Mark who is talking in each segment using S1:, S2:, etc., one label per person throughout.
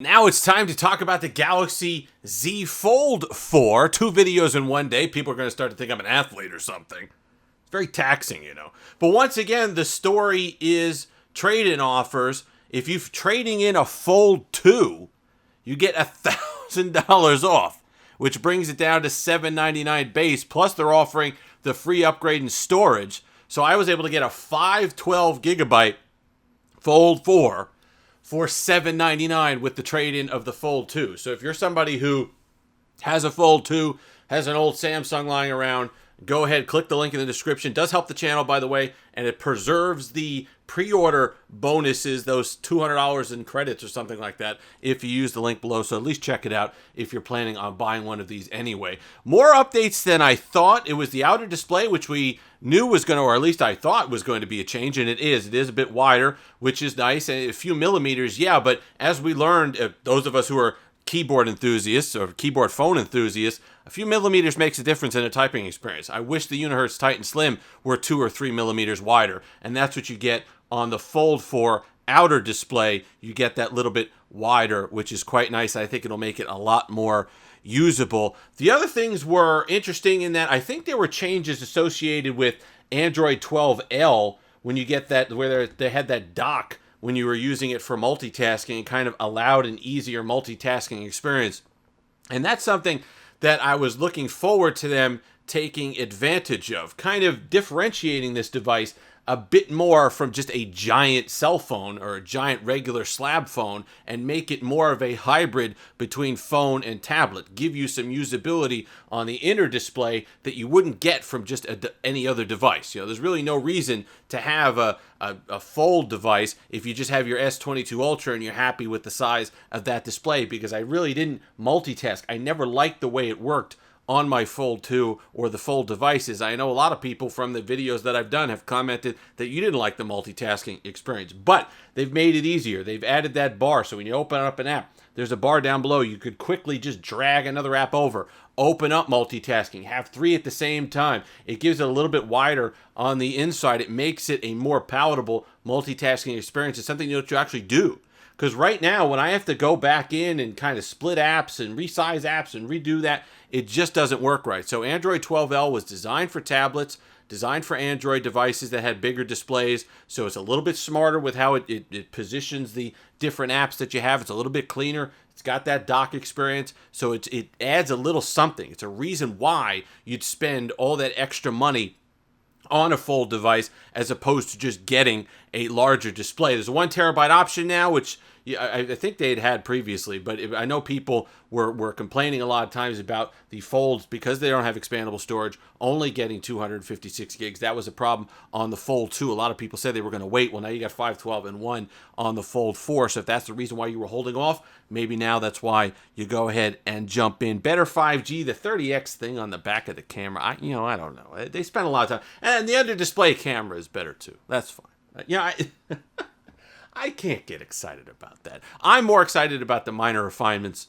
S1: Now it's time to talk about the Galaxy Z Fold 4. 2 videos in one day. People are going to start to think I'm an athlete or something. It's very taxing, you know. But once again, the story is trade-in offers. If you're trading in a Fold 2, you get $1,000 off, which brings it down to $799 base. Plus, they're offering the free upgrade in storage. So I was able to get a 512 gigabyte Fold 4 for $799 with the trade-in of the Fold 2. So if you're somebody who has a Fold 2, has an old Samsung lying around, go ahead, click the link in the description. It does help the channel, by the way, and it preserves the pre-order bonuses, those $200 in credits or something like that, if you use the link below. So at least check it out if you're planning on buying one of these anyway. More updates than I thought. It was the outer display, which we knew was going to, or at least I thought was going to be a change, and it is. It is a bit wider, which is nice, and a few millimeters, yeah, but as we learned, those of us who are keyboard enthusiasts or keyboard phone enthusiasts, a few millimeters makes a difference in a typing experience. I wish the Unihertz Titan Slim were 2 or 3 millimeters wider, and that's what you get on the Fold 4 outer display. You get that little bit wider, which is quite nice. I think it'll make it a lot more usable. The other things were interesting in that I think there were changes associated with Android 12L when you get that, where they had that dock when you were using it for multitasking, and kind of allowed an easier multitasking experience. And that's something that I was looking forward to them taking advantage of, kind of differentiating this device a bit more from just a giant cell phone or a giant regular slab phone, and make it more of a hybrid between phone and tablet. Give you some usability on the inner display that you wouldn't get from just any other device. You know, there's really no reason to have a fold device if you just have your S22 Ultra and you're happy with the size of that display, because I really didn't multitask. I never liked the way it worked on my Fold 2 or the Fold devices. I know a lot of people from the videos that I've done have commented that you didn't like the multitasking experience, but they've made it easier. They've added that bar, so when you open up an app, there's a bar down below. You could quickly just drag another app over, open up multitasking, have 3 at the same time. It gives it a little bit wider on the inside. It makes it a more palatable multitasking experience. It's something that you actually do. Because right now, when I have to go back in and kind of split apps and resize apps and redo that, it just doesn't work right. So Android 12L was designed for tablets, designed for Android devices that had bigger displays. So it's a little bit smarter with how it positions the different apps that you have. It's a little bit cleaner. It's got that dock experience. So it adds a little something. It's a reason why you'd spend all that extra money on a Fold device as opposed to just getting a larger display. There's a 1 terabyte option now, which I think they had previously, but I know people were complaining a lot of times about the Folds, because they don't have expandable storage, only getting 256 gigs. That was a problem on the Fold 2. A lot of people said they were going to wait. Well, now you got 512 and 1 on the Fold 4. So if that's the reason why you were holding off, maybe now that's why you go ahead and jump in. Better 5G, the 30x thing on the back of the camera. I don't know. They spent a lot of time. And the under display camera is better too. That's fine. I can't get excited about that. I'm more excited about the minor refinements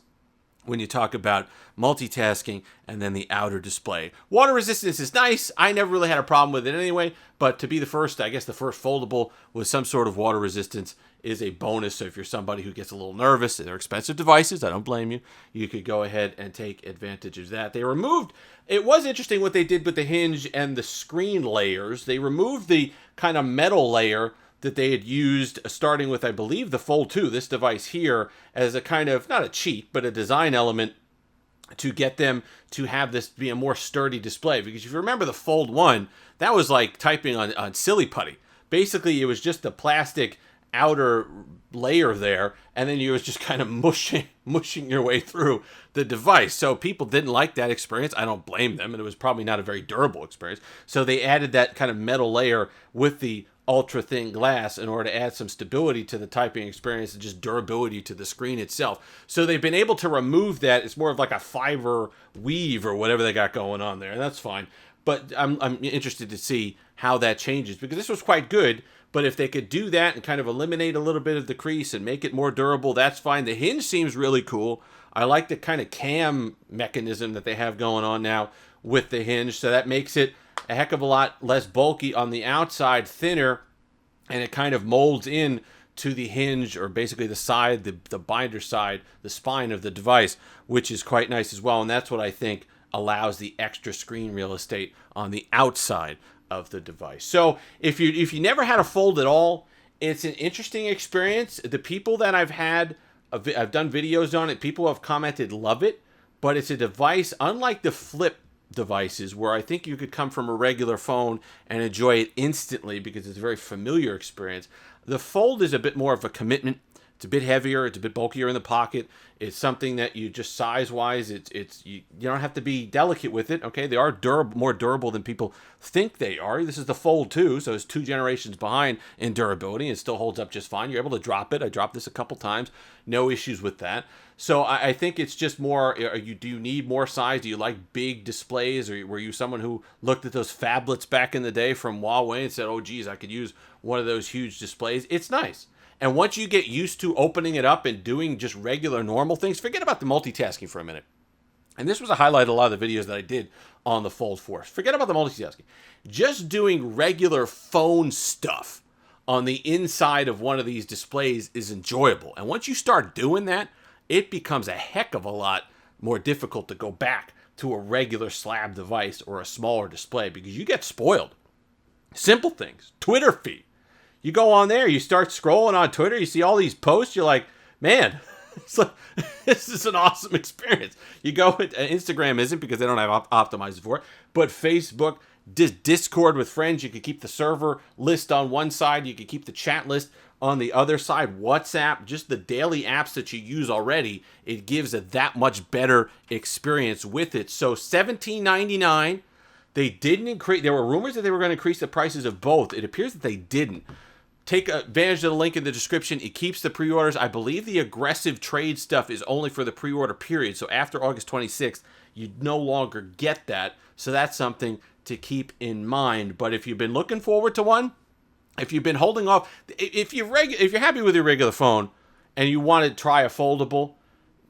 S1: when you talk about multitasking and then the outer display. Water resistance is nice. I never really had a problem with it anyway, but to be the first, I guess the first foldable with some sort of water resistance is a bonus. So if you're somebody who gets a little nervous, they're expensive devices, I don't blame you. You could go ahead and take advantage of that. They removed, it was interesting what they did with the hinge and the screen layers. They removed the kind of metal layer that they had used starting with, I believe, the Fold 2, this device here, as a kind of, not a cheat, but a design element to get them to have this be a more sturdy display. Because if you remember the Fold 1, that was like typing on silly putty. Basically, it was just the plastic outer layer there, and then you was just kind of mushing your way through the device. So people didn't like that experience. I don't blame them, and it was probably not a very durable experience. So they added that kind of metal layer with the ultra thin glass in order to add some stability to the typing experience and just durability to the screen itself. So they've been able to remove that. It's more of like a fiber weave or whatever they got going on there, and that's fine. But I'm interested to see how that changes, because this was quite good. But if they could do that and kind of eliminate a little bit of the crease and make it more durable, that's fine. The hinge seems really cool. I like the kind of cam mechanism that they have going on now with the hinge. So that makes it a heck of a lot less bulky on the outside, thinner, and it kind of molds in to the hinge, or basically the side, the binder side, the spine of the device, which is quite nice as well. And that's what I think allows the extra screen real estate on the outside of the device. So if you never had a Fold at all, it's an interesting experience. The people that I've done videos on it, people who have commented love it, but it's a device unlike the Flip devices, where I think you could come from a regular phone and enjoy it instantly because it's a very familiar experience. The Fold is a bit more of a commitment. It's a bit heavier. It's a bit bulkier in the pocket. It's something that you just size-wise, you don't have to be delicate with it. Okay, they are more durable than people think they are. This is the Fold 2, so it's 2 generations behind in durability. It still holds up just fine. You're able to drop it. I dropped this a couple times. No issues with that. So I think it's just more, do you need more size? Do you like big displays? Or were you someone who looked at those phablets back in the day from Huawei and said, oh, geez, I could use one of those huge displays? It's nice. And once you get used to opening it up and doing just regular normal things, forget about the multitasking for a minute. And this was a highlight of a lot of the videos that I did on the Fold 4. Forget about the multitasking. Just doing regular phone stuff on the inside of one of these displays is enjoyable. And once you start doing that, it becomes a heck of a lot more difficult to go back to a regular slab device or a smaller display, because you get spoiled. Simple things. Twitter feed. You go on there, you start scrolling on Twitter, you see all these posts, you're like, man, this is an awesome experience. You go with Instagram isn't, because they don't have optimized for it, but Facebook, Discord with friends, you could keep the server list on one side, you could keep the chat list on the other side. WhatsApp, just the daily apps that you use already, it gives a that much better experience with it. So $17.99. They didn't increase. There were rumors that they were going to increase the prices of both. It appears that they didn't. Take advantage of the link in the description. It keeps the pre-orders. I believe the aggressive trade stuff is only for the pre-order period. So after August 26th, you no longer get that. So that's something to keep in mind. But if you've been looking forward to one, if you've been holding off, if you're happy with your regular phone and you want to try a foldable,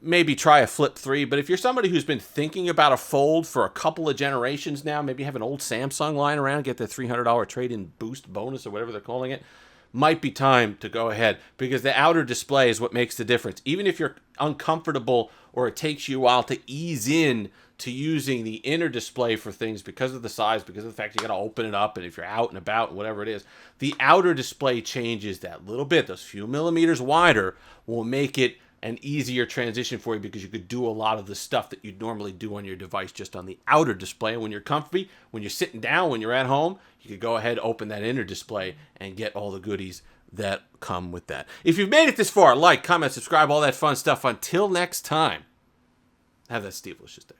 S1: maybe try a Flip 3. But if you're somebody who's been thinking about a Fold for a couple of generations now, maybe you have an old Samsung lying around, get the $300 trade-in boost bonus or whatever they're calling it, might be time to go ahead, because the outer display is what makes the difference. Even if you're uncomfortable or it takes you a while to ease in to using the inner display for things because of the size, because of the fact you got to open it up, and if you're out and about, whatever it is, the outer display changes that little bit. Those few millimeters wider will make it an easier transition for you, because you could do a lot of the stuff that you'd normally do on your device just on the outer display. And when you're comfy, when you're sitting down, when you're at home, you could go ahead, open that inner display, and get all the goodies that come with that. If you've made it this far, like, comment, subscribe, all that fun stuff. Until next time, have that Steve-licious day.